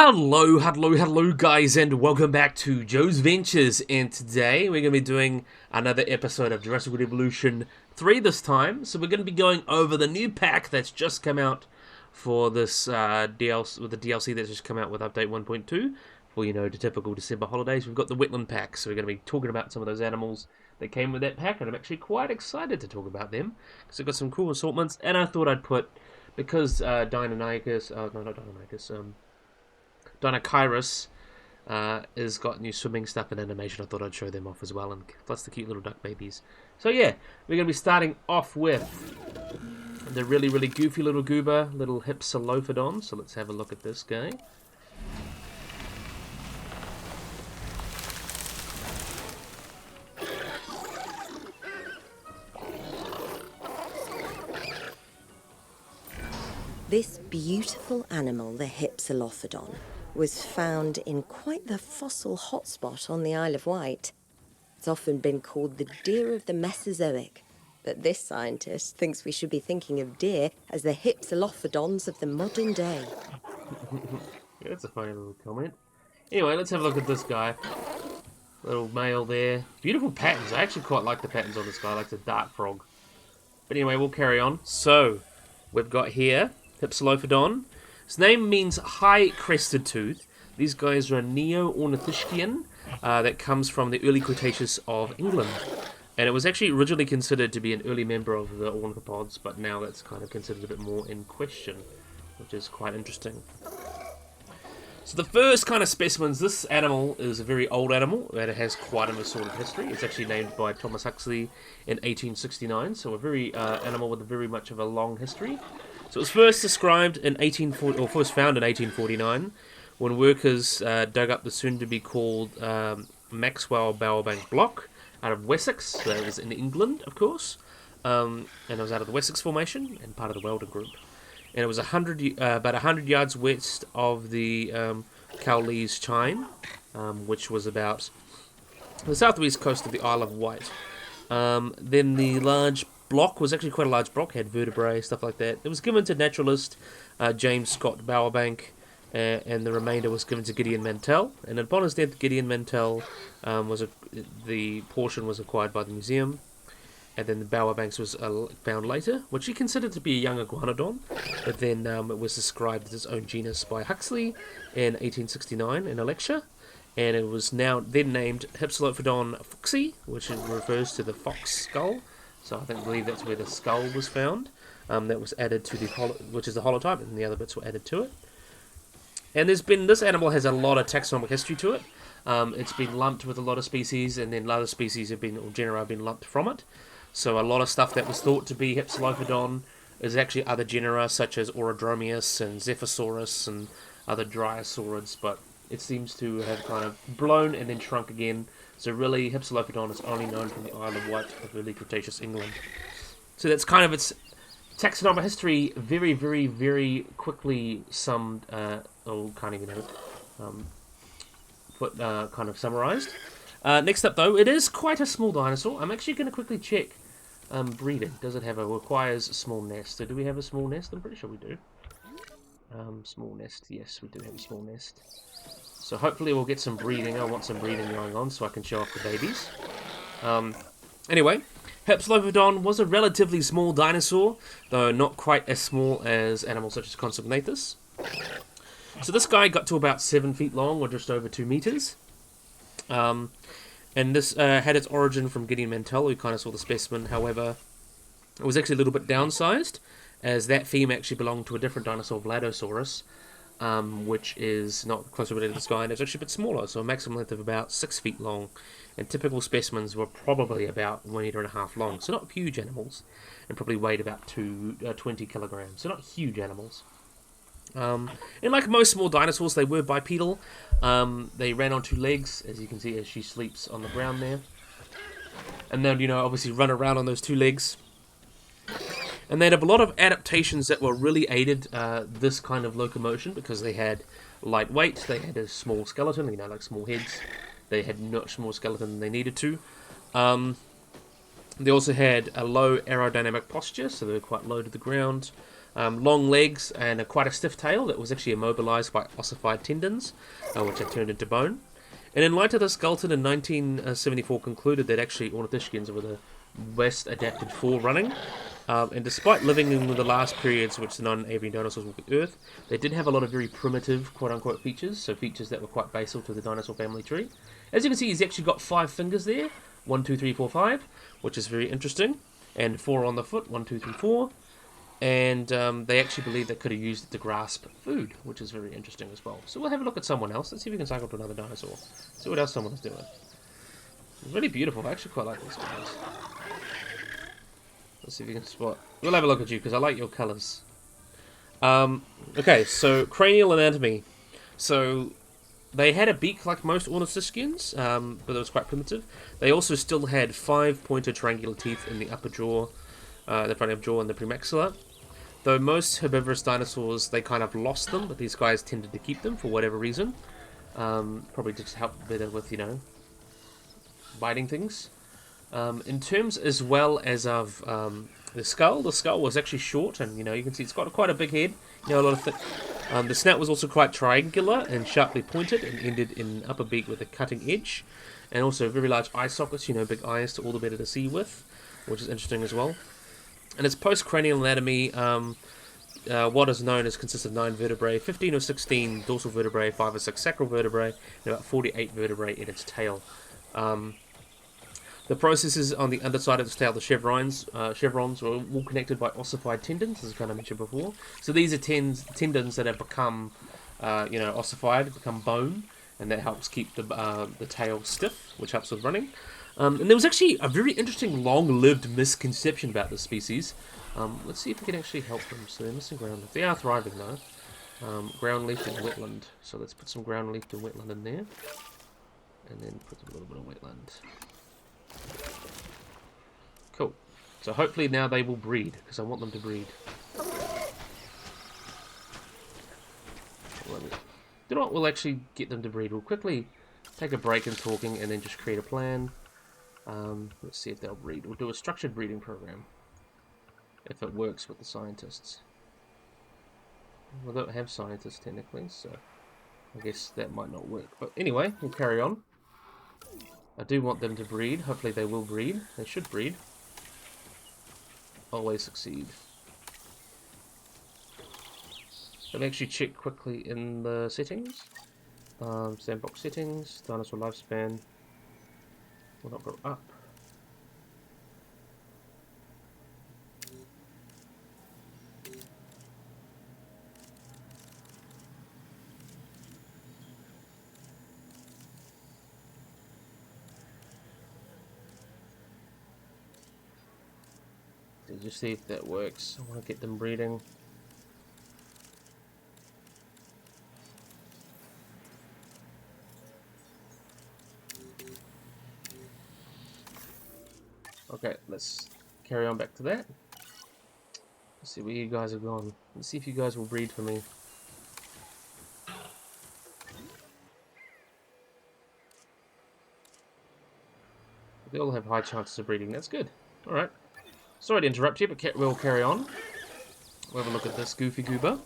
Hello guys, and welcome back to Joe's Ventures, and today we're going to be doing another episode of Jurassic World Evolution 3 this time. So we're going to be going over the new pack that's just come out for this DLC, with the DLC that's just come out with update 1.2 for, the typical December holidays. We've got the Wetland Pack, so we're going to be talking about some of those animals that came with that pack, and I'm actually quite excited to talk about them because they've got some cool assortments, and I thought I'd put, because Deinocheirus, Deinocheirus has got new swimming stuff and animation. I thought I'd show them off as well, and plus the cute little duck babies. So yeah, we're going to be starting off with the really goofy little goober, little Hypsilophodon. So let's have a look at this guy. This beautiful animal, the Hypsilophodon, was found in quite the fossil hotspot on the Isle of Wight. It's often been called the deer of the Mesozoic, but this scientist thinks we should be thinking of deer as the Hypsilophodons of the modern day. Yeah, that's a funny little comment. Anyway, let's have a look at this guy. Little male there. Beautiful patterns. I actually quite like the patterns on this guy. I like the dark frog. But anyway, we'll carry on. So, we've got here Hypsilophodon. His name means high-crested tooth. These guys are a Neo-Ornithischian that comes from the early Cretaceous of England. And it was actually originally considered to be an early member of the ornithopods, but now that's kind of considered a bit more in question, which is quite interesting. So the first kind of specimens, this animal is a very old animal, and it has quite a sort of history. It's actually named by Thomas Huxley in 1869, so a very animal with very much of a long history. So it was first described in first found in 1849, when workers dug up the soon-to-be called Maxwell Bowerbank block out of Wessex. So it was in England, of course, and it was out of the Wessex Formation and part of the Weldon Group. And it was about 100 yards west of the Cowley's Chine, which was about the southwest coast of the Isle of Wight. Then the large block was actually quite a large block, had vertebrae, stuff like that. It was given to naturalist James Scott Bowerbank, and the remainder was given to Gideon Mantell. And upon his death, Gideon Mantell the portion was acquired by the museum, and then the Bowerbanks was found later, which he considered to be a young iguanodon, but then it was described as its own genus by Huxley in 1869 in a lecture. And it was then named Hypsilophodon fuchsi, which refers to the fox skull. So I believe that's where the skull was found. That was added to which is the holotype, and the other bits were added to it. And this animal has a lot of taxonomic history to it. It's been lumped with a lot of species, and then other species genera have been lumped from it. So a lot of stuff that was thought to be Hypsilophodon is actually other genera such as Aurodromius and Zephysaurus and other dryosaurids, but it seems to have kind of blown and then shrunk again. So really, Hypsilophodon is only known from the Isle of Wight of early Cretaceous England. So that's kind of its taxonomic history, very quickly summed, kind of summarised. Next up, though, it is quite a small dinosaur. I'm actually going to quickly check breeding. Does it requires a small nest? So do we have a small nest? I'm pretty sure we do. Small nest, yes, we do have a small nest. So hopefully we'll get some breeding. I want some breeding going on so I can show off the babies. Anyway, Hypsilophodon was a relatively small dinosaur, though not quite as small as animals such as Compsognathus. So this guy got to about 7 feet long, or just over 2 meters. And this had its origin from Gideon Mantell, who kind of saw the specimen. However, it was actually a little bit downsized, as that femur actually belonged to a different dinosaur, Vladosaurus, which is not closely related to this guy, and it's actually a bit smaller, so a maximum length of about 6 feet long. And typical specimens were probably about 1.5 meters long, so not huge animals, and probably weighed about 20 kilograms, so not huge animals. And like most small dinosaurs, they were bipedal. They ran on 2 legs, as you can see as she sleeps on the ground there. And then, obviously run around on those 2 legs. And they had a lot of adaptations that were really aided this kind of locomotion, because they had light weight, they had a small skeleton, like small heads. They had much more skeleton than they needed to. They also had a low aerodynamic posture, so they were quite low to the ground. Long legs and quite a stiff tail that was actually immobilized by ossified tendons, which had turned into bone. And in light of this, Galton in 1974 concluded that actually ornithischians were the best adapted for running. And despite living in the last periods which the non-avian dinosaurs walked the Earth, they did have a lot of very primitive, quote-unquote, features, so features that were quite basal to the dinosaur family tree. As you can see, he's actually got 5 fingers there, 1, 2, 3, 4, 5, which is very interesting, and 4 on the foot, 1, 2, 3, 4. And they actually believe they could have used it to grasp food, which is very interesting as well. So we'll have a look at someone else. Let's see if we can cycle to another dinosaur. See what else someone's doing. It's really beautiful. I actually quite like these guys. Let's see if we can spot. We'll have a look at you because I like your colours. Okay, so cranial anatomy. So they had a beak like most ornithischians, but it was quite primitive. They also still had 5 pointed triangular teeth in the upper jaw, the front of jaw, and the premaxilla. Though most herbivorous dinosaurs, they kind of lost them, but these guys tended to keep them for whatever reason. Probably to help better with, biting things. In terms as well as of the skull was actually short, and you can see it's got quite a big head. A lot of thick. The snout was also quite triangular and sharply pointed, and ended in an upper beak with a cutting edge, and also very large eye sockets. Big eyes to all the better to see with, which is interesting as well. And its post-cranial anatomy, what is known as consists of 9 vertebrae, 15 or 16 dorsal vertebrae, 5 or 6 sacral vertebrae, and about 48 vertebrae in its tail. The processes on the underside of the tail, the chevrons were all connected by ossified tendons, as I kind of mentioned before. So these are tendons that have become, ossified, become bone, and that helps keep the tail stiff, which helps with running. And there was actually a very interesting long-lived misconception about this species. Let's see if we can actually help them. So they're missing ground leaf. They are thriving though. Ground leaf and wetland. So let's put some ground leaf and wetland in there. And then put a little bit of wetland. Cool. So hopefully now they will breed, because I want them to breed. You know what? We'll actually get them to breed. We'll quickly take a break in talking and then just create a plan. Let's see if they'll breed. We'll do a structured breeding program. If it works with the scientists. We don't have scientists technically, so I guess that might not work. But anyway, we'll carry on. I do want them to breed. Hopefully they will breed. They should breed. Always succeed. Let me actually check quickly in the settings. Sandbox settings, dinosaur lifespan. Will not go up. Just see if that works. I want to get them breeding. Okay, let's carry on back to that. Let's see where you guys have gone. Let's see if you guys will breed for me. They all have high chances of breeding. That's good. Alright. Sorry to interrupt you, but we'll carry on. We'll have a look at this goofy goober.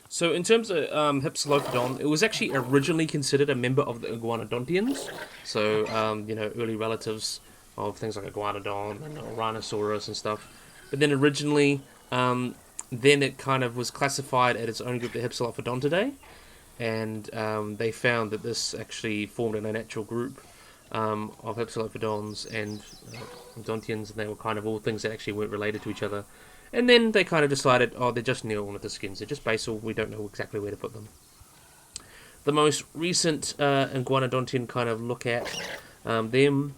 So in terms of Hypsilophodon, it was actually originally considered a member of the iguanodontians. So, early relatives of things like iguanodon and Rhinoceros and stuff. But then originally, then it kind of was classified as its own group, the Hypsilophodontidae. And they found that this actually formed an unnatural group of Hypsilophodons and Odontians, and they were kind of all things that actually weren't related to each other. And then they kind of decided, oh, they're just neo-ornithischians, they're just basal, we don't know exactly where to put them. The most recent iguanodontian kind of look at them,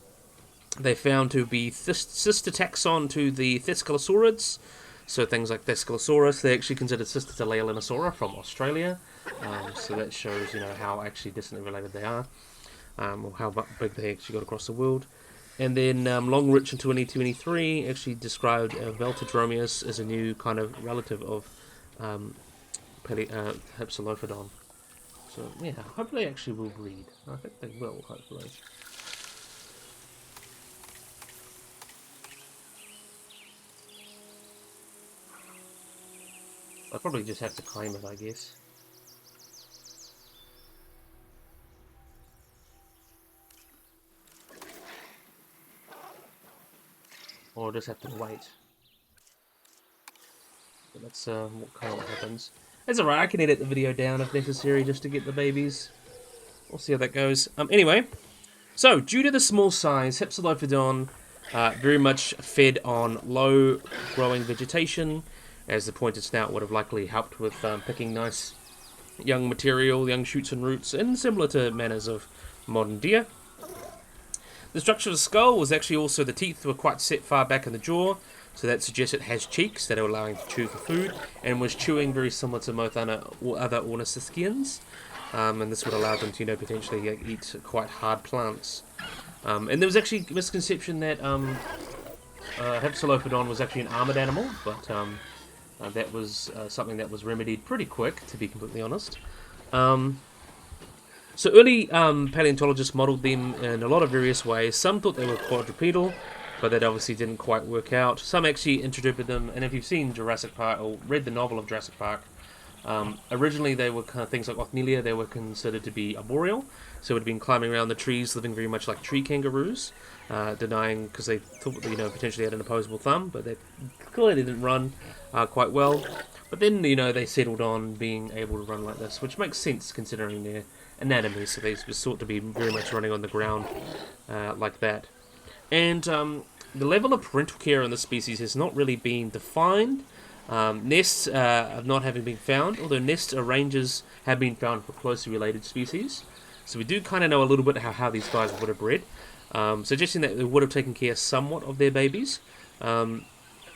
they found to be sister taxon to the Thescelosaurids. So things like Thescelosaurus, they actually considered sister to Leolinosaura from Australia. So that shows, how actually distantly related they are. Or how big they actually got across the world. And then Longrich in 2023 actually described Veltodromius as a new kind of relative of Hypsilophodon. So yeah, hopefully they actually will breed. I think they will, hopefully. I'll probably just have to claim it, I guess. Or I'll just have to wait. But that's what kind of happens. It's alright, I can edit the video down if necessary just to get the babies. We'll see how that goes. Anyway, so due to the small size, Hypsilophodon very much fed on low-growing vegetation, as the pointed snout would have likely helped with picking nice young material, young shoots and roots, and similar to manners of modern deer. The structure of the skull was actually also the teeth were quite set far back in the jaw, so that suggests it has cheeks that are allowing to chew for food, and was chewing very similar to most other ornithischians, and this would allow them to, potentially eat quite hard plants. And there was actually a misconception that Hypsilophodon was actually an armoured animal, but that was something that was remedied pretty quick, to be completely honest. So early paleontologists modelled them in a lot of various ways. Some thought they were quadrupedal, but that obviously didn't quite work out. Some actually interpreted them, and if you've seen Jurassic Park, or read the novel of Jurassic Park, originally they were kind of things like Othnielia, they were considered to be arboreal, so it had been climbing around the trees, living very much like tree kangaroos, denying, because they thought, potentially had an opposable thumb, but they clearly didn't run quite well. But then, they settled on being able to run like this, which makes sense considering their anatomy, so they were thought to be very much running on the ground like that. And the level of parental care in this species has not really been defined. Nests of not having been found, although nest ranges have been found for closely related species. So we do kind of know a little bit how these guys would have bred, suggesting that they would have taken care somewhat of their babies.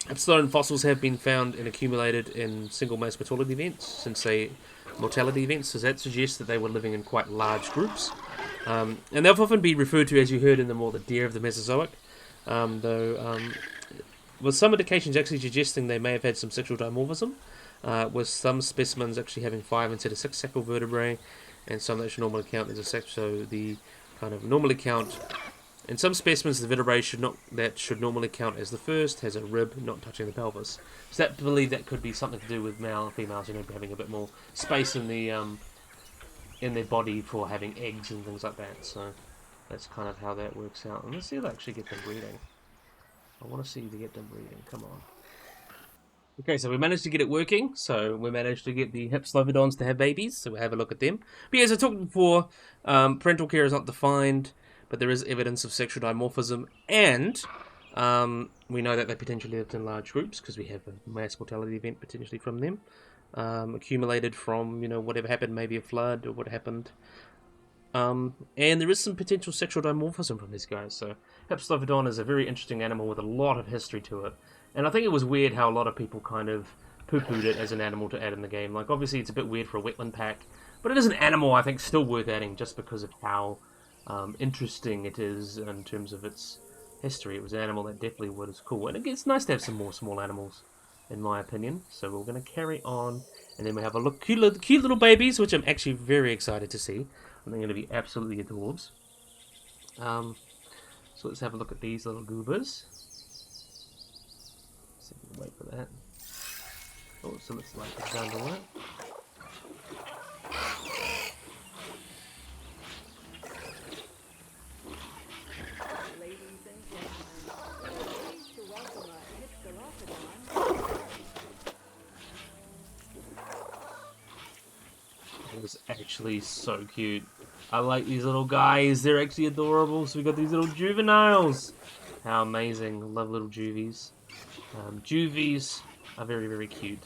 Epsilon fossils have been found and accumulated in single mass mortality events, so that suggests that they were living in quite large groups. And they'll often be referred to, as you heard, in the deer of the Mesozoic, with some indications actually suggesting they may have had some sexual dimorphism, with some specimens actually having 5 instead of 6 sacral vertebrae, and some that should normally count as a sex. So the kind of normally count. In some specimens, the vertebrae should normally count as the first has a rib not touching the pelvis. So that believe that could be something to do with male and females, having a bit more space in their body for having eggs and things like that. So that's kind of how that works out. And let's see if I actually get them breeding. I want to see if they get them breeding. Come on. Okay, so we managed to get it working. So we managed to get the Hypsilophodons to have babies. So we'll have a look at them. But yeah, as I talked before, parental care is not defined, but there is evidence of sexual dimorphism, and we know that they potentially lived in large groups because we have a mass mortality event potentially from them, accumulated from whatever happened, maybe a flood or what happened. And there is some potential sexual dimorphism from these guys. So Hypsilophodon is a very interesting animal with a lot of history to it, and I think it was weird how a lot of people kind of poo-pooed it as an animal to add in the game. Like, obviously it's a bit weird for a wetland pack, but it is an animal I think still worth adding just because of how interesting it is in terms of its history. It was an animal that definitely was cool, and it's nice to have some more small animals, in my opinion. So we're going to carry on, and then we have a look, cute little babies, which I'm actually very excited to see. I think they're going to be absolutely adorbs. So let's have a look at these little goobers. So we'll wait for that. Oh, so let's like it down to that. It was actually so cute. I like these little guys. They're actually adorable. So we got these little juveniles. How amazing. I love little juvies. Juvies are very, very cute.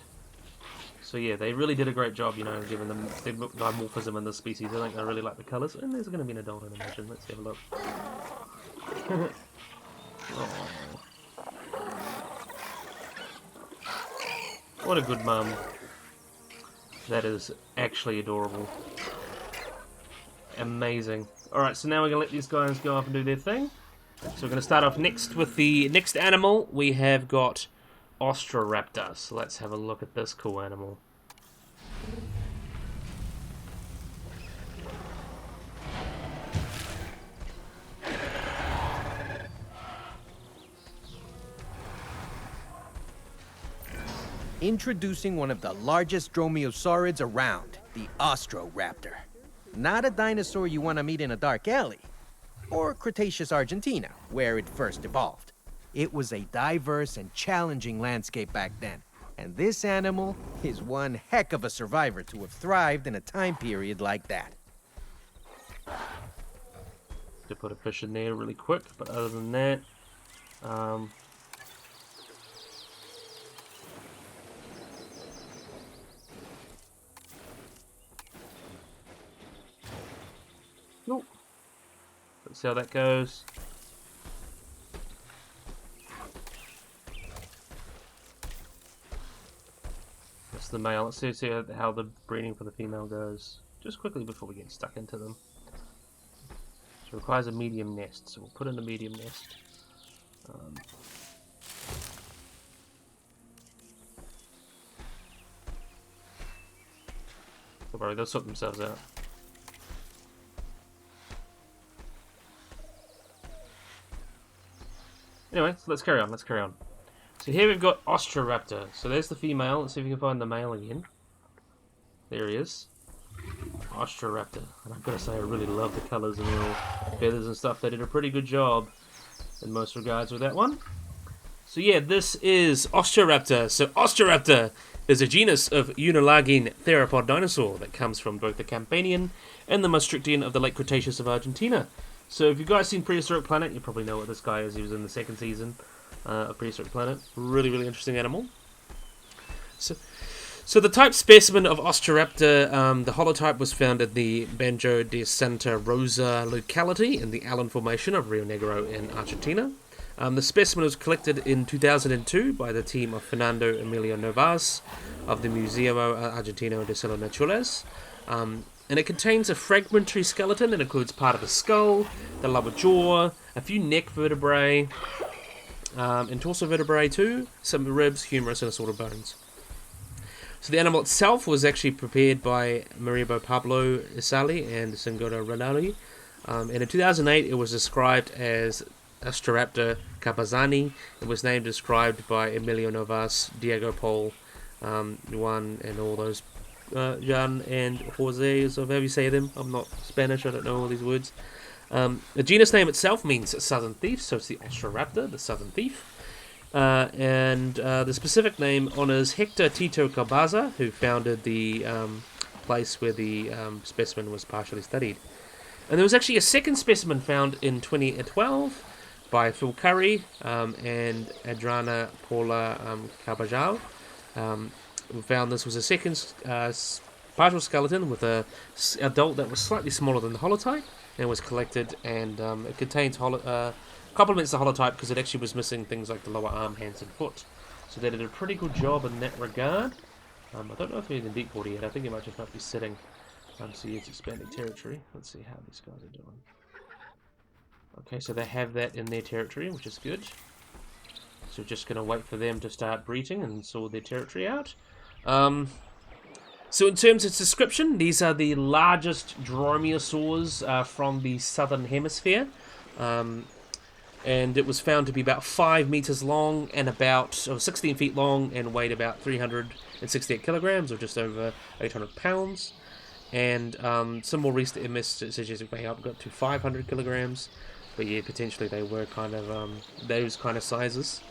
So yeah, they really did a great job, giving them the dimorphism in the species. I think I really like the colours. And there's going to be an adult animation. Let's have a look. Oh. What a good mum. That is actually adorable. Amazing. Alright, so now we're going to let these guys go up and do their thing. So we're going to start off next with the next animal. We have got Austroraptor. So let's have a look at this cool animal. Introducing one of the largest dromaeosaurids around, the Austroraptor. Not a dinosaur you want to meet in a dark alley, or Cretaceous Argentina, where it first evolved. It was a diverse and challenging landscape back then, and this animal is one heck of a survivor to have thrived in a time period like that. To put a fish in there really quick, but other than that, nope. Let's see how that goes. That's the male. Let's see how the breeding for the female goes. Just quickly before we get stuck into them. So it requires a medium nest, so we'll put in a medium nest. Don't worry, they'll sort themselves out. Anyway, so let's carry on. So here we've got Austroraptor. So there's the female. Let's see if we can find the male again. There he is. Austroraptor. And I've got to say, I really love the colours and the little feathers and stuff. They did a pretty good job in most regards with that one. So yeah, this is Austroraptor. So Austroraptor is a genus of unilagine theropod dinosaur that comes from both the Campanian and the Maastrichtian of the late Cretaceous of Argentina. So if you guys seen Prehistoric Planet, you probably know what this guy is. He was in the second season of Prehistoric Planet. Really, really interesting animal. So the type specimen of Austroraptor, the holotype was found at the Banjo de Santa Rosa locality in the Allen Formation of Rio Negro in Argentina. The specimen was collected in 2002 by the team of Fernando Emilio Novas of the Museo Argentino de Solo Naturales. And it contains a fragmentary skeleton that includes part of the skull, the lower jaw, a few neck vertebrae, and torso vertebrae too, some ribs, humerus, and assorted bones. So the animal itself was actually prepared by Maribo Pablo Isali and Singora Ranali. And in 2008 it was described as Austroraptor capazani. It was named described by Emilio Novas, Diego Pol, Juan, and all those Jan and Jose, so however you say them. I'm not Spanish, I don't know all these words. The genus name itself means southern thief, so it's the Austroraptor, the southern thief. And the specific name honors Hector Tito Calbaza, who founded the place where the specimen was partially studied. And there was actually a second specimen found in 2012 by Phil Curry and Adrana Paula Carbajal. We found this was a second partial skeleton with a adult that was slightly smaller than the holotype, and was collected, and it contains complements the holotype because it actually was missing things like the lower arm, hands, and foot. So they did a pretty good job in that regard. I don't know if he's in deep water yet. I think he might just not be sitting. So he's expanding territory. Let's see how these guys are doing. Okay, so they have that in their territory, which is good. So we're just going to wait for them to start breeding and sort their territory out. So in terms of its description, these are the largest dromaeosaurs from the southern hemisphere. And it was found to be about 5 meters long and about 16 feet long and weighed about 368 kilograms, or just over 800 pounds. And some more recent estimates suggest it may up to 500 kilograms. But yeah, potentially they were kind of those kind of sizes.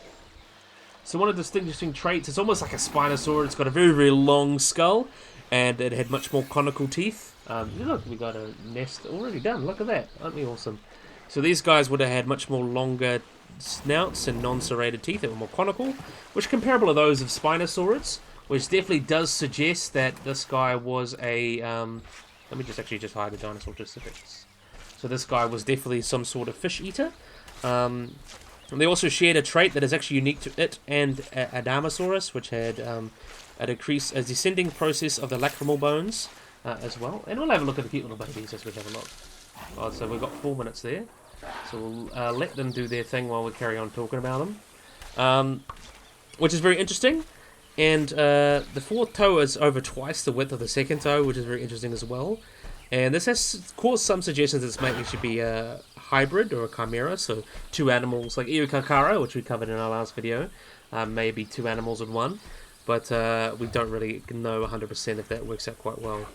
So one of the distinguishing traits, it's almost like a Spinosaur. It's got a very, very long skull, and it had much more conical teeth. Look, we got a nest already done. Look at that. Aren't we awesome? So these guys would have had much more longer snouts and non-serrated teeth that were more conical, which are comparable to those of Spinosaurids, which definitely does suggest that this guy was a... let me just hide the dinosaur just a bit. So this guy was definitely some sort of fish eater. And they also shared a trait that is actually unique to it and Adamosaurus, which had a descending process of the lacrimal bones as well. And we'll have a look at the cute little babies as we have a look. Oh, so we've got 4 minutes there. So we'll let them do their thing while we carry on talking about them. Which is very interesting. And the fourth toe is over twice the width of the second toe, which is very interesting as well. And this has caused some suggestions that this might actually be a hybrid or a chimera, so two animals like Irukakara, which we covered in our last video, maybe two animals in one. but we don't really know 100% if that works out quite well.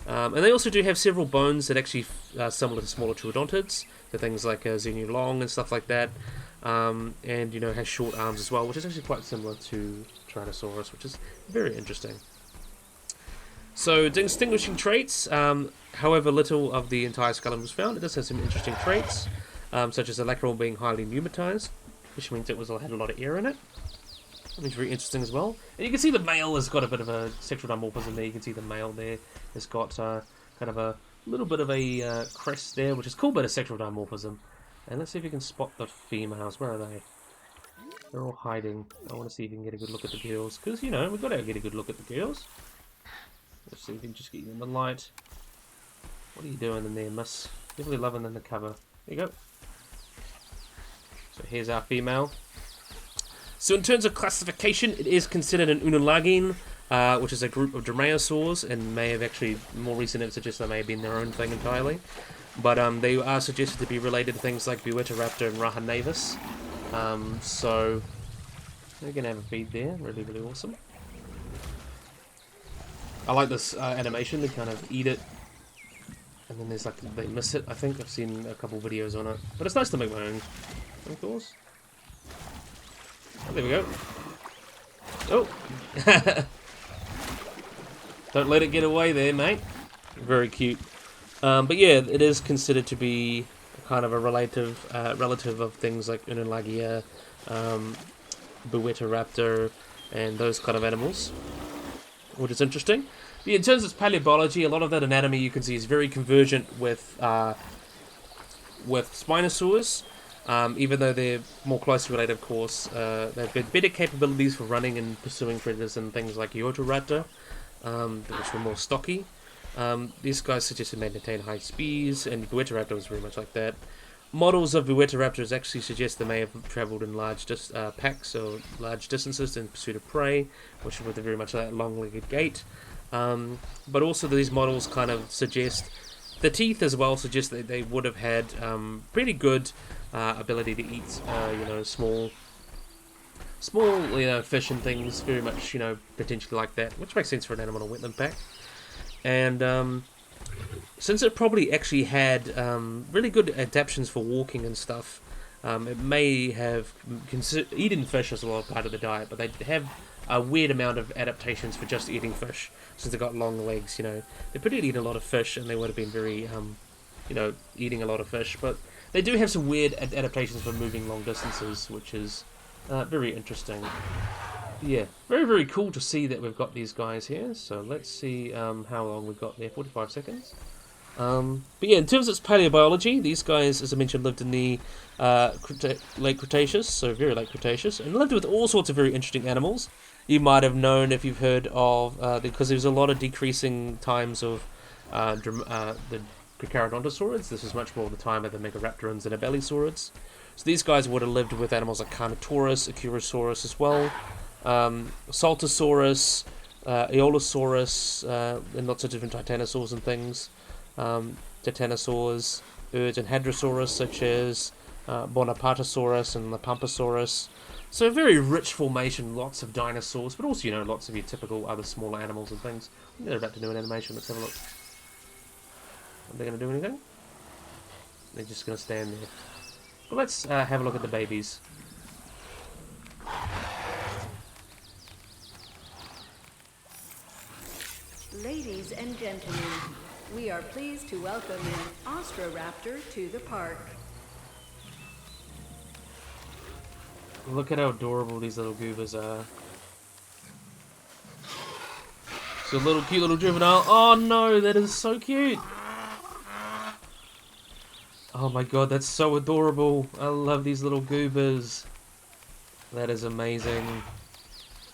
And they also do have several bones that actually are similar to smaller troodontids, so things like Xenu long and stuff like that, and you know, has short arms as well, which is actually quite similar to Tyrannosaurus, which is very interesting. So distinguishing traits, however little of the entire skeleton was found, it does have some interesting traits, such as the lateral being highly pneumatized, which means it had a lot of air in it. Which is very interesting as well. And you can see the male has got a bit of a sexual dimorphism there. You can see the male there has got kind of a little bit of a crest there, which is a cool bit of sexual dimorphism. And let's see if you can spot the females. Where are they? They're all hiding. I want to see if you can get a good look at the girls, because, you know, we've got to get a good look at the girls. Let's see if we can just get you in the light. What are you doing in there, miss? Definitely loving in the cover. There you go. So here's our female. So in terms of classification, it is considered an Unulagine, which is a group of Dromaeosaurs, and may have actually, more recent it suggests they may have been their own thing entirely. But they are suggested to be related to things like Buetoraptor and Rahanavis. So we're going to have a feed there, really, really awesome. I like this animation, they kind of eat it, and then there's like, they miss it, I think. I've seen a couple videos on it, but it's nice to make my own, of course. Oh, there we go. Oh! Don't let it get away there, mate. Very cute. But yeah, it is considered to be kind of a relative of things like Unulagia, Buetoraptor, and those kind of animals, which is interesting. Yeah, in terms of paleobiology, a lot of that anatomy you can see is very convergent with Spinosaurs. Even though they're more closely related, of course, they've got better capabilities for running and pursuing predators than things like Austroraptor, which were more stocky. These guys suggest they maintain high speeds, and Buetoraptor was very much like that. Models of Buetoraptors actually suggest they may have travelled in large packs or large distances in pursuit of prey, which with very much that long-legged gait. But also these models kind of suggest, the teeth as well suggest that they would have had pretty good ability to eat, you know, small, you know, fish and things, very much, you know, potentially like that, which makes sense for an animal in a wetland pack. And since it probably actually had really good adaptations for walking and stuff, it may have eaten fish as a lot of part of the diet, but they have a weird amount of adaptations for just eating fish, since they've got long legs, you know. They probably eat a lot of fish, and they would have been very, you know, eating a lot of fish, but they do have some weird adaptations for moving long distances, which is very interesting. Yeah, very, very cool to see that we've got these guys here. So let's see how long we've got there, 45 seconds. But yeah, in terms of paleobiology, these guys, as I mentioned, lived in the late Cretaceous, so very late Cretaceous, and lived with all sorts of very interesting animals. You might have known if you've heard of, because there's a lot of decreasing times of the Carcharodontosaurids. This was much more the time of the Megaraptorans and Abelisaurids. So these guys would have lived with animals like Carnotaurus, Acurosaurus as well, Saltosaurus, Aeolosaurus, and lots of different titanosaurs and things. Titanosaurs, birds and hadrosaurus such as Bonapartosaurus and Lapampasaurus. So a very rich formation, lots of dinosaurs, but also, you know, lots of your typical other smaller animals and things. I think they're about to do an animation. Let's have a look. Are they going to do anything? They're just going to stand there. But let's have a look at the babies. Ladies and gentlemen, we are pleased to welcome an Austroraptor to the park. Look at how adorable these little goobers are. It's a little cute little juvenile. Oh no, that is so cute. Oh my god, that's so adorable. I love these little goobers. That is amazing.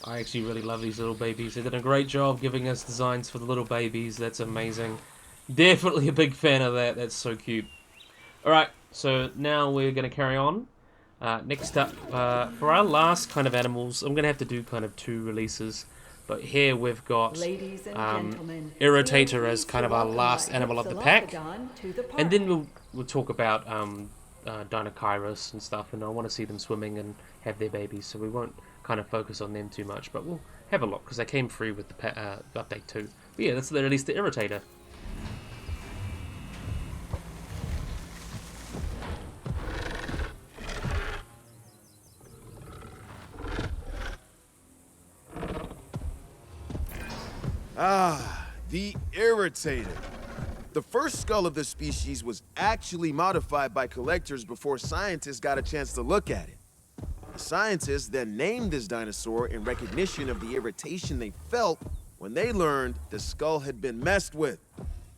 I actually really love these little babies. They did a great job giving us designs for the little babies. That's amazing. Definitely a big fan of that. That's so cute. Alright, so now we're going to carry on. Next up, for our last kind of animals, I'm going to have to do kind of 2 releases. But here we've got Irritator as kind of our last animal of the pack. And then we'll talk about Deinocheirus and stuff. And I want to see them swimming and have their babies. So we won't kind of focus on them too much. But we'll have a look, because they came free with the update too. But yeah, that's they released the Irritator. Ah, the Irritator. The first skull of this species was actually modified by collectors before scientists got a chance to look at it. The scientists then named this dinosaur in recognition of the irritation they felt when they learned the skull had been messed with.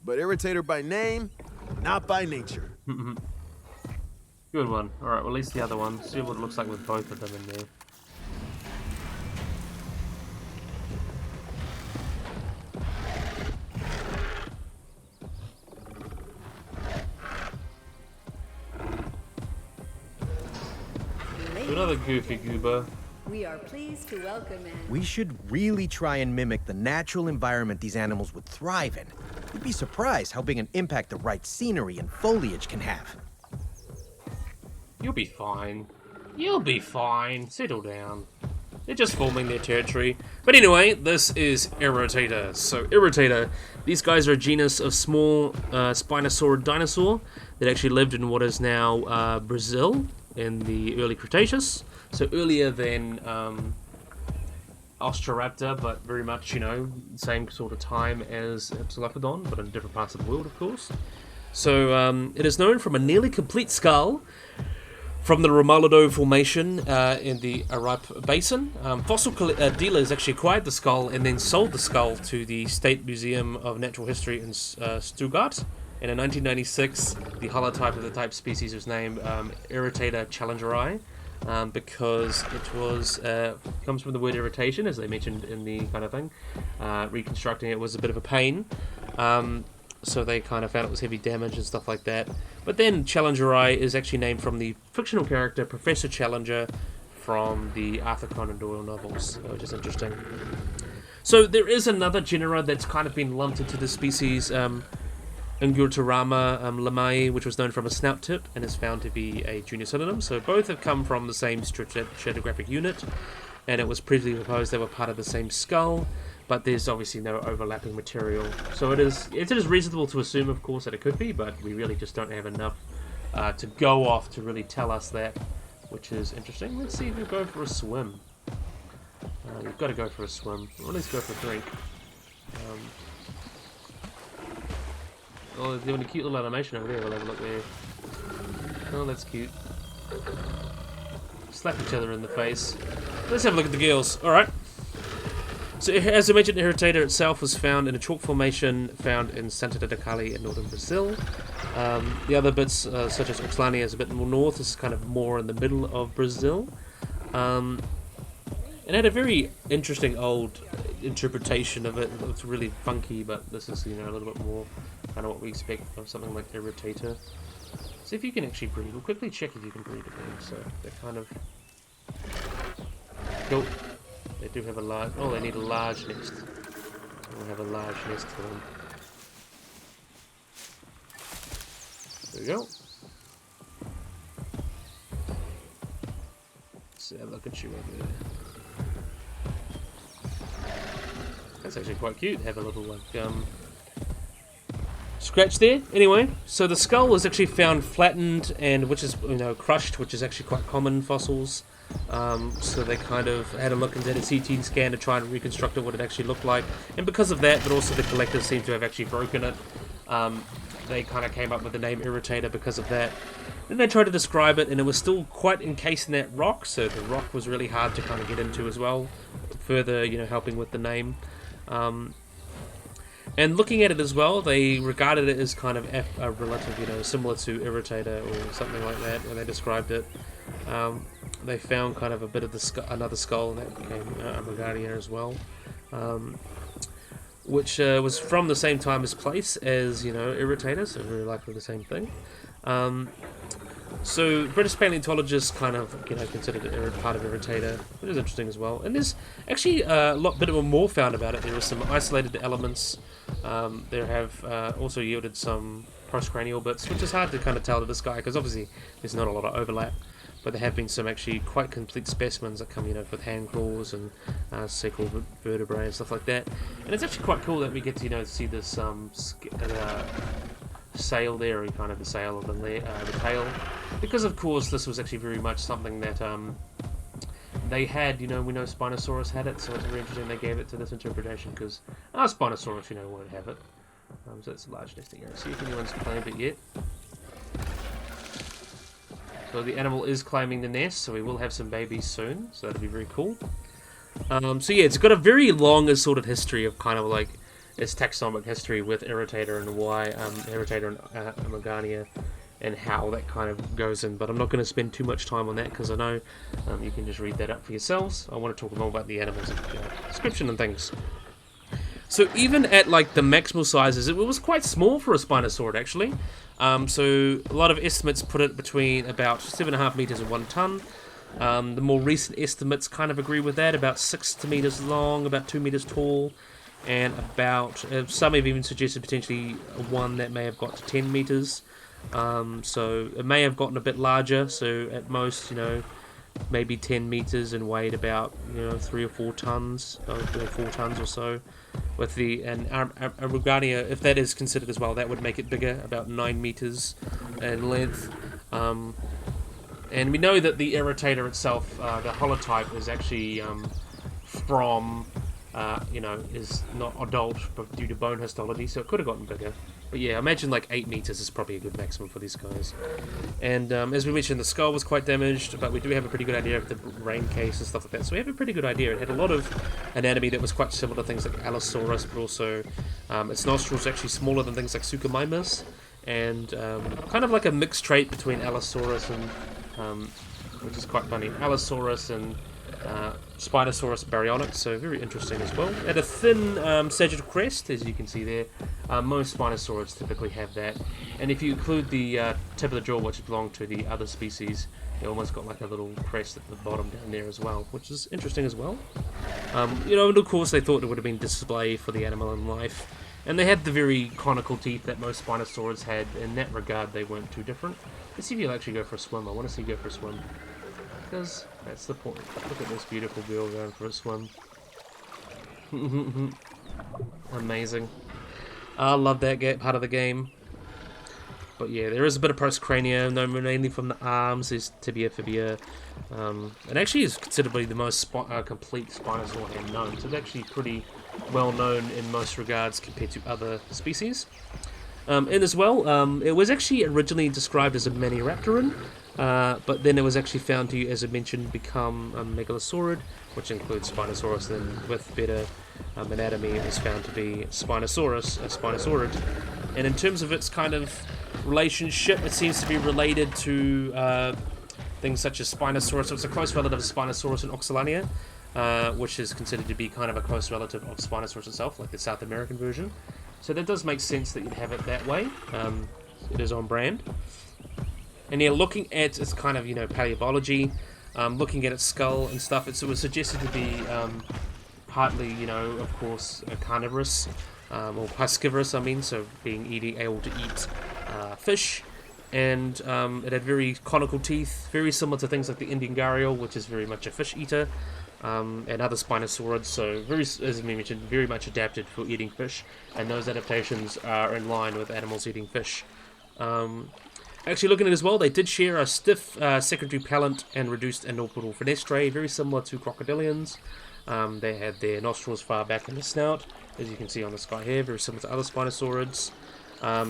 But Irritator by name, not by nature. Good one. Alright, we'll release the other one. See what it looks like with both of them in there. Another goofy goober. We are pleased to welcome and We should really try and mimic the natural environment these animals would thrive in. You'd be surprised how big an impact the right scenery and foliage can have. You'll be fine. You'll be fine. Settle down. They're just forming their territory. But anyway, this is Irritator. So Irritator, these guys are a genus of small spinosaurid dinosaur that actually lived in what is now Brazil in the early Cretaceous. So earlier than Austroraptor, but very much, you know, same sort of time as Hypsilophodon, but in different parts of the world, of course. So it is known from a nearly complete skull from the Romualdo Formation in the Aripe Basin. Fossil dealers actually acquired the skull and then sold the skull to the State Museum of Natural History in Stuttgart. And in 1996, the holotype of the type species was named Irritator challengeri because it was comes from the word irritation, as they mentioned in the kind of thing. Reconstructing it was a bit of a pain. So they kind of found it was heavy damage and stuff like that. But then Challengeri is actually named from the fictional character Professor Challenger from the Arthur Conan Doyle novels, which is interesting. So there is another genera that's kind of been lumped into the species, Angulturama lamai, which was known from a snout tip and is found to be a junior synonym. So both have come from the same stratigraphic unit, and it was previously proposed they were part of the same skull. But there's obviously no overlapping material. So it is reasonable to assume, of course, that it could be, but we really just don't have enough to go off to really tell us that, which is interesting. Let's see if we'll go for a swim. We've got to go for a swim. Or let's go for a drink. Oh, they're doing a cute little animation over there. We'll have a look there. Oh, that's cute. Slap each other in the face. Let's have a look at the gills. Alright. So, as I mentioned, the Irritator itself was found in a chalk formation found in Santa de Cali in northern Brazil. The other bits, such as Oxlania, is a bit more north. This is kind of more in the middle of Brazil. It had a very interesting old interpretation of it. It's really funky, but this is, you know, a little bit more kind of what we expect from something like Irritator. See if you can actually breed. We'll quickly check if you can breed again. So they're kind of cool. They do have a large... Oh, they need a large nest. So we'll have a large nest for them. There we go. Let's have a look at you over there. That's actually quite cute. Have a little, like, scratch there. Anyway, so the skull was actually found flattened and which is, you know, crushed, which is actually quite common in fossils. So they kind of had a look into a CT scan to try and reconstruct it, what it actually looked like. And because of that, but also the collectors seem to have actually broken it, they kind of came up with the name Irritator because of that. Then they tried to describe it, and it was still quite encased in that rock, so the rock was really hard to kind of get into as well, further, you know, helping with the name. And looking at it as well, they regarded it as kind of a relative, you know, similar to Irritator or something like that when they described it. They found kind of a bit of the another skull, and that became Megaria as well, which was from the same time as place as, you know, Irritator, so very likely the same thing. So British paleontologists kind of, you know, considered it part of Irritator, which is interesting as well. And there's actually a bit of more found about it. There are some isolated elements. There have also yielded some postcranial bits, which is hard to kind of tell to this guy because obviously there's not a lot of overlap. But there have been some actually quite complete specimens that come, you know, with hand claws and sacral vertebrae and stuff like that. And it's actually quite cool that we get to, you know, see this sail there, or kind of the sail of the tail, because of course this was actually very much something that they had, you know, we know Spinosaurus had it, so it's very interesting they gave it to this interpretation, because Spinosaurus, you know, won't have it. So it's a large nesting area. See if anyone's claimed it yet. So the animal is claiming the nest, so we will have some babies soon, so that'll be very cool. So yeah, it's got a very long assorted history of kind of like its taxonomic history with Irritator and why Irritator and Amergania and how that kind of goes in, but I'm not going to spend too much time on that because I know you can just read that up for yourselves. I want to talk more about the animals description and things. So even at like the maximal sizes, it was quite small for a Spinosaurid actually. So a lot of estimates put it between about 7.5 meters and 1 ton. The more recent estimates kind of agree with that, about 6 meters long, about 2 meters tall, and about, some have even suggested potentially one that may have got to 10 meters. So it may have gotten a bit larger, so at most, you know, maybe 10 meters and weighed about, you know, 3 or 4 tons, 3 or 4 tons or so. With the Amergania, if that is considered as well, that would make it bigger, about 9 meters in length. And we know that the Irritator itself, the holotype, is actually from, you know, is not adult, but due to bone histology, so it could have gotten bigger. But yeah, I imagine like 8 meters is probably a good maximum for these guys. And as we mentioned, the skull was quite damaged, but we do have a pretty good idea of the brain case and stuff like that. So we have a pretty good idea. It had a lot of anatomy that was quite similar to things like Allosaurus, but also its nostrils are actually smaller than things like Suchomimus, and kind of like a mixed trait between Allosaurus and, which is quite funny, Allosaurus and Spinosaurus baryonyx, so very interesting as well. At a thin sagittal crest, as you can see there, most Spinosaurids typically have that. And if you include the tip of the jaw, which belonged to the other species, they almost got like a little crest at the bottom down there as well, which is interesting as well. You know, and of course they thought it would have been display for the animal in life. And they had the very conical teeth that most Spinosaurids had. In that regard, they weren't too different. Let's see if you'll actually go for a swim. I want to see you go for a swim, because that's the point. Look at this beautiful girl going for a swim. Amazing. I love that part of the game. But yeah, there is a bit of postcranium, mainly from the arms. There's tibia, fibia. It actually is considerably the most complete Spinosaur hand known. So it's actually pretty well known in most regards compared to other species. And as well, it was actually originally described as a Maniraptoran, but then it was actually found to, as I mentioned, become a Megalosaurid, which includes Spinosaurus, and with better anatomy it was found to be Spinosaurus, a Spinosaurid. And in terms of its kind of relationship, it seems to be related to things such as Spinosaurus. So it's a close relative of Spinosaurus and Oxylania, which is considered to be kind of a close relative of Spinosaurus itself, like the South American version. So that does make sense that you'd have it that way. It is on brand. And yeah, looking at its kind of, you know, paleobiology, looking at its skull and stuff, it was suggested to be partly, you know, of course, carnivorous, or piscivorous, I mean, so able to eat fish. And it had very conical teeth, very similar to things like the Indian gharial, which is very much a fish eater. And other Spinosaurids, so very, as we mentioned, very much adapted for eating fish, and those adaptations are in line with animals eating fish. Actually, looking at it as well, they did share a stiff secondary palate and reduced anorbital fenestrae, very similar to crocodilians. They had their nostrils far back in the snout, as you can see on this guy here, very similar to other Spinosaurids.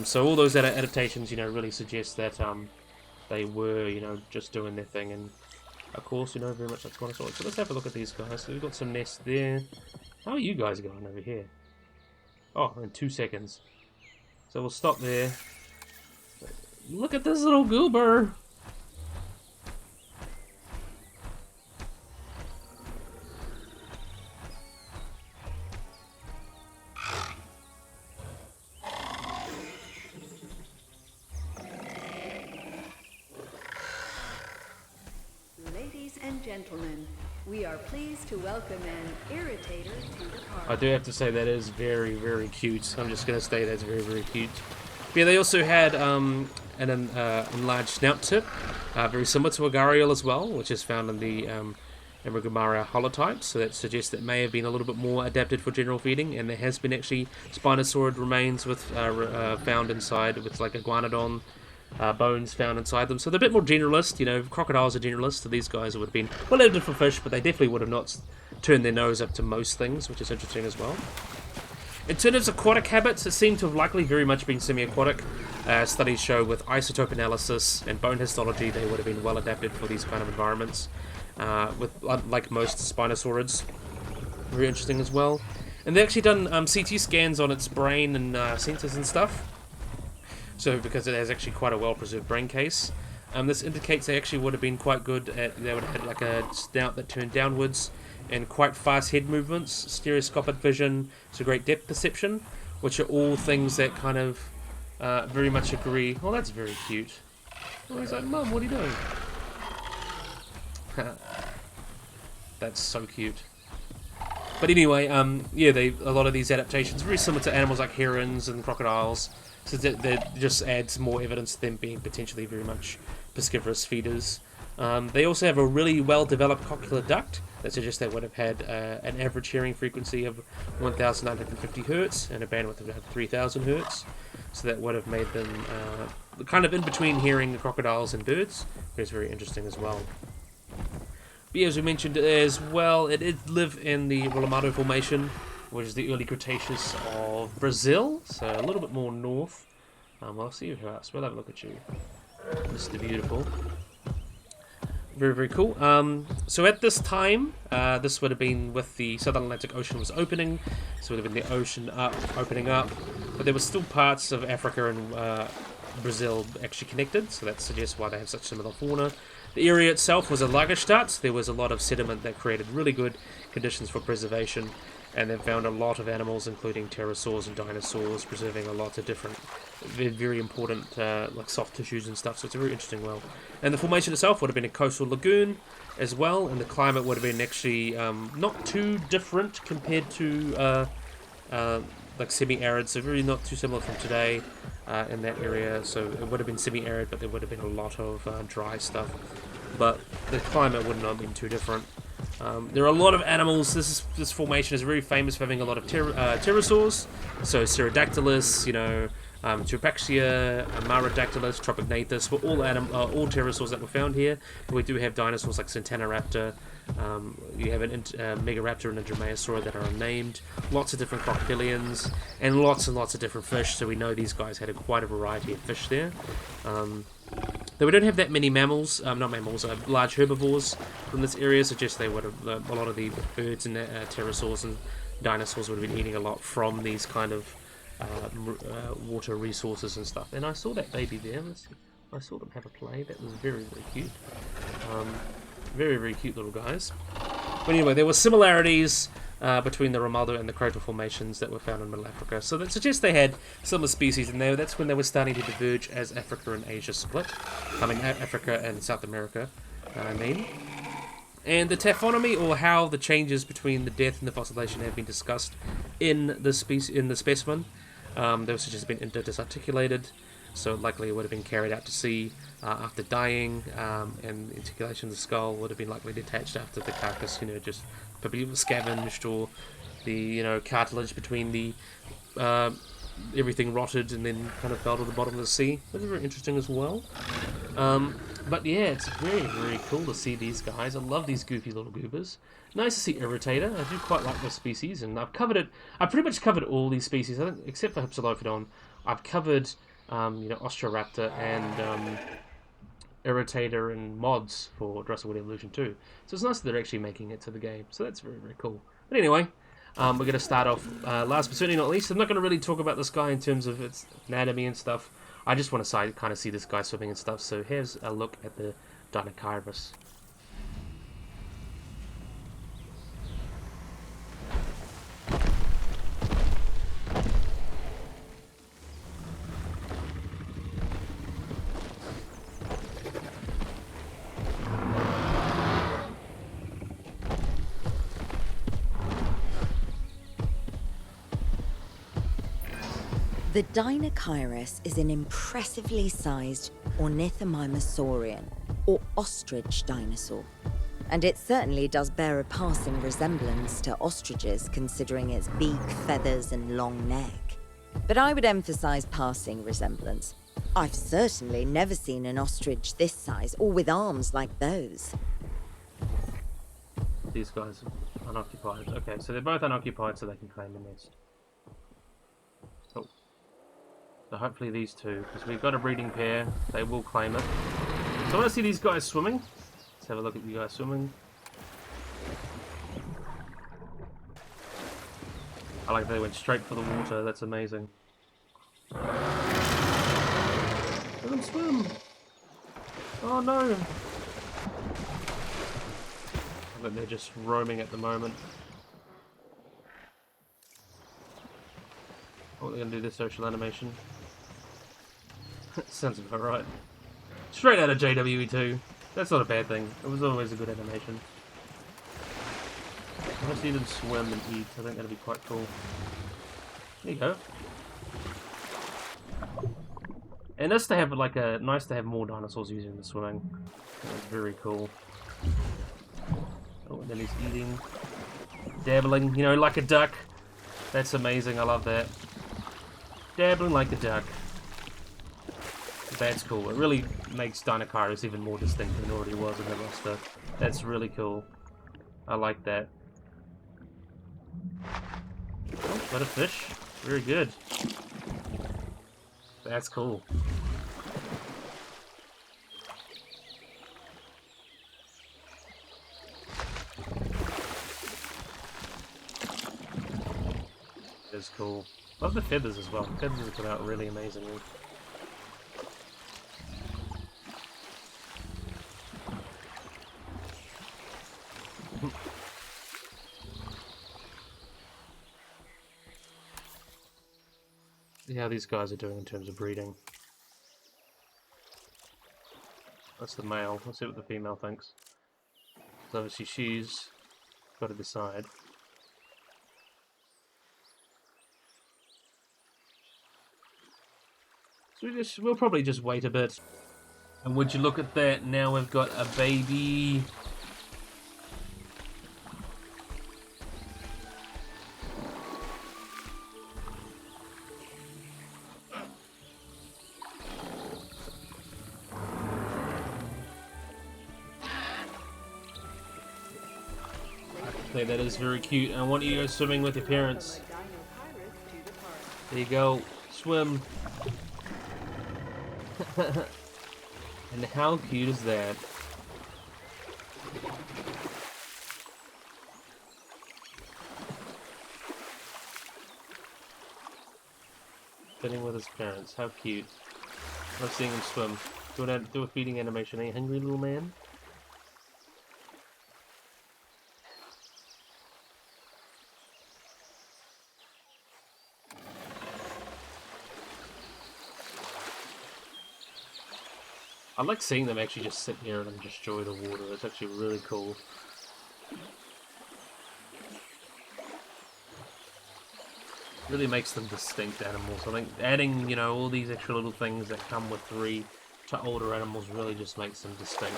So all those adaptations, you know, really suggest that they were, you know, just doing their thing, and of course, you know, very much like Spinosaurus. So let's have a look at these guys. So we've got some nests there. How are you guys going over here? Oh, in 2 seconds. So we'll stop there. Look at this little goober! Ladies and gentlemen, we are pleased to welcome an Irritator to the park. I do have to say that is very, very cute. I'm just going to say that's very, very cute. But yeah, they also had an enlarged snout tip, very similar to a gharial as well, which is found in the Amrigomara holotype, so that suggests that it may have been a little bit more adapted for general feeding, and there has been actually Spinosaurid remains with found inside, with like iguanodon bones found inside them, so they're a bit more generalist. You know, crocodiles are generalists, so these guys would have been well adapted for fish, but they definitely would have not turned their nose up to most things, which is interesting as well. In terms of aquatic habits, it seemed to have likely very much been semi-aquatic. Studies show with isotope analysis and bone histology, they would have been well adapted for these kind of environments. Like most Spinosaurids, very interesting as well. And they've actually done CT scans on its brain and sensors and stuff. So because it has actually quite a well-preserved brain case, this indicates they actually would have been quite good at. They would have had like a snout that turned downwards, and quite fast head movements, stereoscopic vision, so great depth perception, which are all things that kind of very much agree. Oh, that's very cute. Oh, he's like, Mum, what are you doing? That's so cute. But anyway, yeah, a lot of these adaptations are very similar to animals like herons and crocodiles, so that just adds more evidence to them being potentially very much piscivorous feeders. They also have a really well-developed cochlear duct that suggests they would have had an average hearing frequency of 1,950 Hz and a bandwidth of 3,000 Hz. So that would have made them kind of in between hearing the crocodiles and birds, which is very interesting as well. But yeah, as we mentioned as well, it did live in the Rolamado Formation, which is the early Cretaceous of Brazil, so a little bit more north. I'll see who else. We'll have a look at you, Mr. Beautiful. Very, very cool. So at this time, this would have been with the Southern Atlantic Ocean was opening, so it would have been the ocean opening up, but there were still parts of Africa and Brazil actually connected, so that suggests why they have such similar fauna. The area itself was a Lagerstadt, so there was a lot of sediment that created really good conditions for preservation, and they've found a lot of animals, including pterosaurs and dinosaurs, preserving a lot of different, very important like soft tissues and stuff, so it's a very interesting well. And the formation itself would have been a coastal lagoon as well, and the climate would have been actually not too different compared to like semi-arid, so really not too similar from today in that area. So it would have been semi-arid, but there would have been a lot of dry stuff, but the climate would not have been too different. There are a lot of animals. This formation is very famous for having a lot of pterosaurs, so Cerodactylus, you know, Turpaxia, Marodactylus, Tropognathus were all pterosaurs that were found here. But we do have dinosaurs like Centenoraptor. You have an Megaraptor and a Dromaeosaur that are unnamed. Lots of different crocodilians and lots of different fish. So we know these guys had quite a variety of fish there. Though we don't have that many mammals, not mammals, large herbivores from this area, suggests they would have, a lot of the birds and pterosaurs and dinosaurs would have been eating a lot from these kind of water resources and stuff. And I saw that baby there. I saw them have a play. That was very, very cute. Very, very cute little guys. But anyway, there were similarities between the Romaldo and the Crotal formations that were found in Middle Africa. So that suggests they had similar species in there. That's when they were starting to diverge as Africa and Asia split. I mean, Africa and South America, I mean. And the taphonomy, or how the changes between the death and the fossilization, have been discussed in the specimen. Those have just been disarticulated, so likely it would have been carried out to sea after dying, and the articulation of the skull would have been likely detached after the carcass, you know, just probably scavenged, or the, you know, cartilage between the everything rotted and then kind of fell to the bottom of the sea. That's very interesting as well. But yeah, it's very, very cool to see these guys. I love these goofy little goobers. Nice to see Irritator. I do quite like this species, and I've covered it. I've pretty much covered all these species, I think, except for Hypsilophodon. I've covered, you know, Austroraptor and Irritator and mods for Jurassic World Evolution 2. So it's nice that they're actually making it to the game. So that's very, very cool. But anyway, we're going to start off, last but certainly not least. I'm not going to really talk about this guy in terms of its anatomy and stuff. I just want to kind of see this guy swimming and stuff. So here's a look at the Deinocheirus. The The Deinocheirus is an impressively sized ornithomimosaurian, or ostrich dinosaur. And it certainly does bear a passing resemblance to ostriches, considering its beak, feathers, and long neck. But I would emphasize passing resemblance. I've certainly never seen an ostrich this size, or with arms like those. These guys are unoccupied. Okay, so they're both unoccupied, so they can claim the nest. Oh. So hopefully these two, because we've got a breeding pair, they will claim it. So I want to see these guys swimming. Let's have a look at you guys swimming. I like they went straight for the water. That's amazing. Let them swim. Oh no. I bet they're just roaming at the moment. Oh, they're going to do this social animation. Sounds about right. Straight out of JWE2. That's not a bad thing. It was always a good animation. I want to see them swim and eat. I think that'd be quite cool. There you go. And nice to have nice to have more dinosaurs using the swimming. That's very cool. Oh, and then he's eating, dabbling, you know, like a duck. That's amazing. I love that. Dabbling like a duck. That's cool. It really makes Deinocheirus even more distinct than it already was in the roster. That's really cool. I like that. Oh, got a fish. Very good. That's cool. That's cool. Love the feathers as well. The feathers are put out really amazingly. See how these guys are doing in terms of breeding. That's the male. Let's see what the female thinks. So obviously she's got to decide. So we'll probably just wait a bit. And would you look at that? Now we've got a baby. That is very cute. I want you to go swimming with your parents. There you go. Swim. And how cute is that? Sitting with his parents. How cute. Love seeing him swim. Do a feeding animation. Are you hungry, little man? I like seeing them actually just sit here and enjoy the water. It's actually really cool. Really makes them distinct animals. I think adding, you know, all these extra little things that come with breed to older animals really just makes them distinct.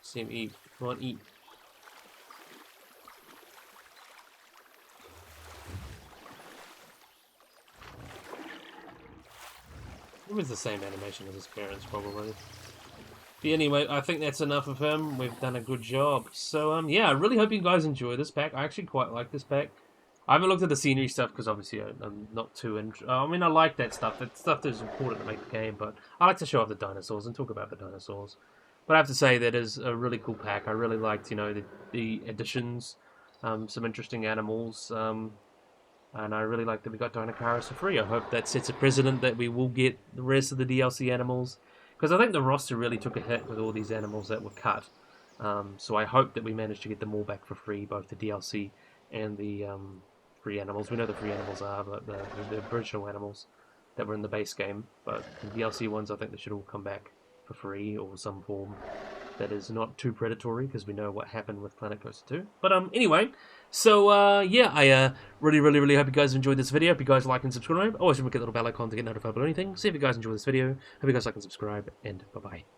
See him eat. Come on, eat. It was the same animation as his parents, probably. But anyway, I think that's enough of him. We've done a good job. So, yeah, I really hope you guys enjoy this pack. I actually quite like this pack. I haven't looked at the scenery stuff because obviously I'm not too I mean, I like that stuff. That stuff is important to make the game, but I like to show off the dinosaurs and talk about the dinosaurs. But I have to say that is a really cool pack. I really liked, you know, the additions, some interesting animals, and I really like that we got Deinocheirus for free. I hope that sets a precedent that we will get the rest of the DLC animals, because I think the roster really took a hit with all these animals that were cut. So I hope that we managed to get them all back for free, both the DLC and the free animals. We know the free animals are, but the original animals. that were in the base game. But the DLC ones, I think they should all come back for free or some form that is not too predatory, because we know what happened with Planet Coaster 2. But anyway, so yeah, I really hope you guys enjoyed this video. Hope you guys like and subscribe. Always remember to get the little bell icon to get notified about anything. See if you guys enjoyed this video. Hope you guys like and subscribe, and bye bye.